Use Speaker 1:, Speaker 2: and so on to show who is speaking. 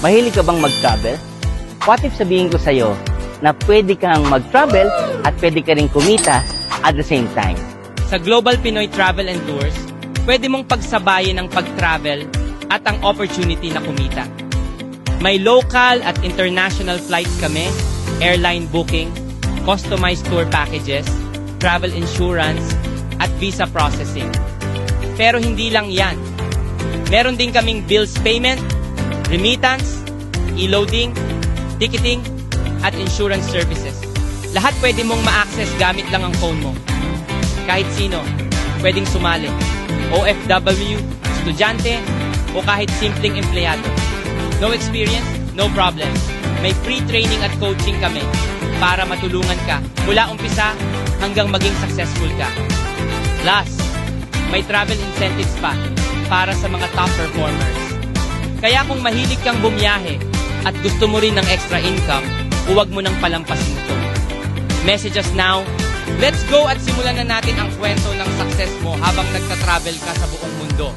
Speaker 1: Mahilig ka bang mag-travel? What if sabihin ko sa'yo na pwede kang mag-travel at pwede ka rin kumita at the same time?
Speaker 2: Sa Global Pinoy Travel and Tours, pwede mong pagsabayin ang pag-travel at ang opportunity na kumita. May local at international flights kami, airline booking, customized tour packages, travel insurance, at visa processing. Pero hindi lang yan. Meron din kaming bills payment, remittance, e-loading, ticketing, at insurance services. Lahat pwede mong ma-access gamit lang ang phone mo. Kahit sino, pwedeng sumali. OFW, estudyante, o kahit simpleng empleyado. No experience, no problem. May free training at coaching kami para matulungan ka mula umpisa hanggang maging successful ka. Plus, may travel incentives pa para sa mga top performers. Kaya kung mahilig kang bumiyahe at gusto mo rin ng extra income, huwag mo nang palampasin ito. Message us now. Let's go at simulan na natin ang kwento ng success mo habang nagta-travel ka sa buong mundo.